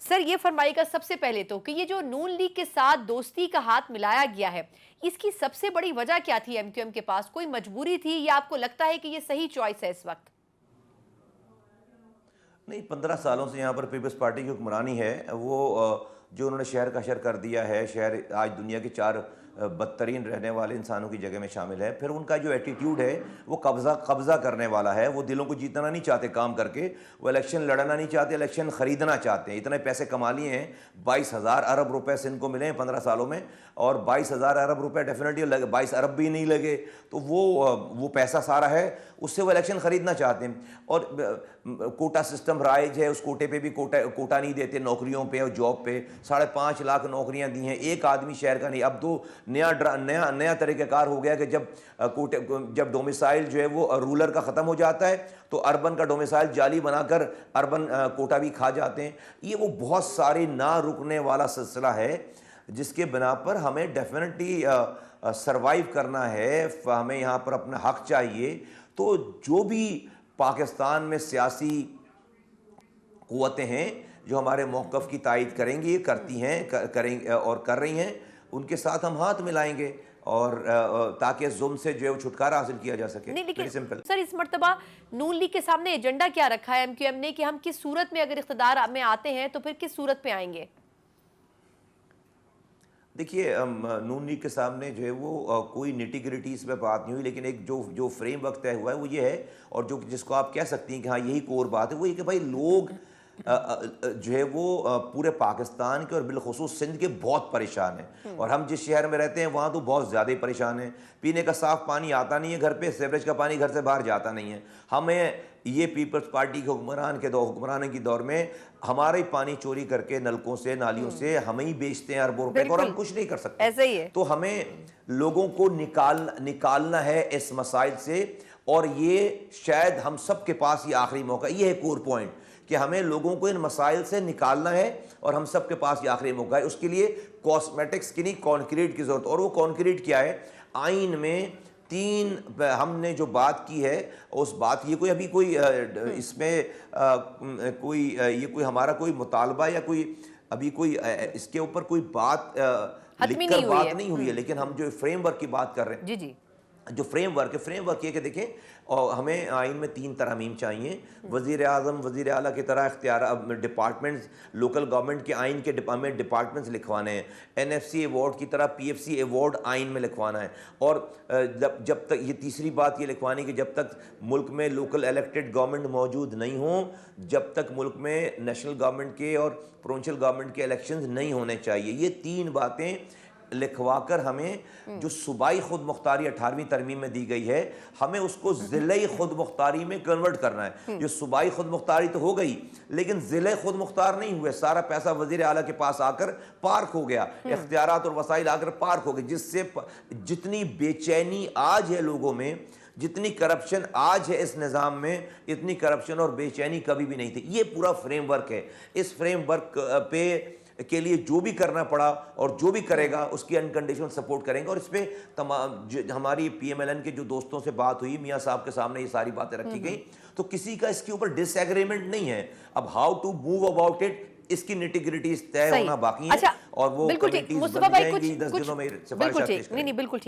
Sir ये फरमाइएगा सबसे पहले तो कि ये जो नून लीग के साथ दोस्ती का हाथ मिलाया गया है, इसकी सबसे बड़ी वजह क्या थी एमक्यूएम के पास? कोई मजबूरी थी या आपको लगता है कि ये सही चॉइस है इस वक्त? नहीं, 15 सालों से यहाँ पर पीपल्स पार्टी की हुक्मरानी है। वो जो उन्होंने शहर का शहर कर दिया है, शहर आज दुनिया के 4 बदतरीन रहने वाले इंसानों की जगह में शामिल है। फिर उनका जो एटीट्यूड है वो कब्ज़ा करने वाला है। वो दिलों को जीतना नहीं चाहते काम करके, वो इलेक्शन लड़ना नहीं चाहते, इलेक्शन ख़रीदना चाहते हैं। इतने पैसे कमा लिए हैं, 22,000 अरब रुपए से इनको मिले हैं 15 सालों में, और 22,000 अरब रुपए डेफिनेटली लगे, 22 अरब भी नहीं लगे। तो वो पैसा सारा है, उससे वो इलेक्शन ख़रीदना चाहते हैं। और कोटा सिस्टम राइज है, उस कोटे पे भी कोटा नहीं देते नौकरियों पे और जॉब पे। 5.5 लाख नौकरियां दी हैं, एक आदमी शहर का नहीं। अब तो नया तरीक़ाकार हो गया कि जब डोमिसाइल जो है वो रूलर का ख़त्म हो जाता है तो अर्बन का डोमिसाइल जाली बनाकर अर्बन कोटा भी खा जाते हैं। ये वो बहुत सारे ना रुकने वाला सिलसिला है जिसके बिना पर हमें डेफिनेटली सरवाइव करना है। हमें यहाँ पर अपना हक चाहिए। तो जो भी पाकिस्तान में सियासी क़ुव्वतें हैं जो हमारे मौक़िफ़ की तायद करेंगी, ये करती हैं, करेंगे और कर रही हैं, उनके साथ हम हाथ मिलाएंगे और ताकि जुल्म से जो है छुटकारा हासिल किया जा सके। नहीं, लेकिन सिंपल। सर इस मर्तबा नून लीग के सामने एजेंडा क्या रखा है एमक्यूएम ने कि हम किस सूरत में अगर इख्तिदार में आते हैं तो फिर किस सूरत पे आएंगे? देखिए, नून लीग के सामने जो है वो कोई निटी ग्रिटी इस पर बात नहीं हुई, लेकिन एक जो फ्रेमवर्क तय हुआ है वो ये है, और जो जिसको आप कह सकती हैं कि हाँ यही कोर बात है, वो ये कि भाई लोग जो है वो पूरे पाकिस्तान के और बिलखुसूस सिंध के बहुत परेशान हैं। और हम जिस शहर में रहते हैं वहाँ तो बहुत ज़्यादा ही परेशान हैं। पीने का साफ़ पानी आता नहीं है घर पे, सीवरेज का पानी घर से बाहर जाता नहीं है। हमें ये पीपल्स पार्टी के हुक्मरान की दौर में हमारा ही पानी चोरी करके नलकों से, नालियों से हमें ही बेचते हैं अरबों रुपए, और हम कुछ नहीं कर सकते। ऐसे ही है। तो हमें लोगों को निकालना है इस मसाइल से, और ये शायद हम सब के पास ये आखिरी मौका, ये है कोर पॉइंट कि हमें लोगों को इन मसाइल से निकालना है, और हम सब के पास ये आखिरी मौका है। उसके लिए कॉस्मेटिक्स की नहीं, कॉन्क्रीट की ज़रूरत। और वो कॉन्क्रीट क्या है? आइन में 3 हमने जो बात की है उस बात, ये कोई अभी कोई इसमें ये कोई हमारा कोई मुतालबा या कोई अभी कोई इसके ऊपर कोई बात लिखकर बात नहीं हुई है, लेकिन हम जो फ्रेमवर्क की बात कर रहे हैं, जी जी, जो फ्रेमवर्क ये कि देखें, और हमें आइन में 3 तरमीम चाहिए। वज़ीर आज़म, वज़ीर आला की तरह इख्तियार डिपार्टमेंट्स, लोकल गवर्नमेंट के आइन के डिपार्टमेंट्स लिखवाने हैं। NFC अवार्ड की तरह PFC अवार्ड आइन में लिखवाना है। और जब तक ये तीसरी बात ये लिखवानी कि जब तक मुल्क में लोकल इलेक्टेड गवर्नमेंट मौजूद नहीं हो, जब तक मुल्क में नेशनल गवर्नमेंट के और प्रोविंशियल गवर्नमेंट के इलेक्शंस नहीं होने चाहिए। ये 3 बातें लिखवाकर हमें जो सूबाई खुद मुख्तारी 18वीं तरमीम में दी गई है, हमें उसको ज़िले खुद मुख्तारी में कन्वर्ट करना है। जो सूबाई खुद मुख्तारी तो हो गई, लेकिन ज़िले खुद मुख्तार नहीं हुए। सारा पैसा वज़ीर आला के पास आकर पार्क हो गया, इख्तियारात और वसाइल आकर पार्क हो गए, जिससे जितनी बेचैनी आज है लोगों में, जितनी करप्शन आज है इस निज़ाम में, इतनी करप्शन और बेचैनी कभी भी नहीं थी। ये पूरा फ्रेमवर्क है। इस फ्रेमवर्क पे के लिए जो भी करना पड़ा और जो भी करेगा उसकी अनकंडीशनल सपोर्ट करेंगे। और इस पर तमाम हमारी PMLN के जो दोस्तों से बात हुई, मियाँ साहब के सामने ये सारी बातें रखी गई, तो किसी का इसके ऊपर डिसएग्रीमेंट नहीं है। अब how to move about it, इसकी निटी-ग्रिटीज तय होना बाकी है। अच्छा, और वो बिल्कुल ठीक। कमेटीज मुस्तफा बन भाई जाएंगी 10 दिनों में, सिफारिशात पेश करेंगे। बिल्कुल ठीक।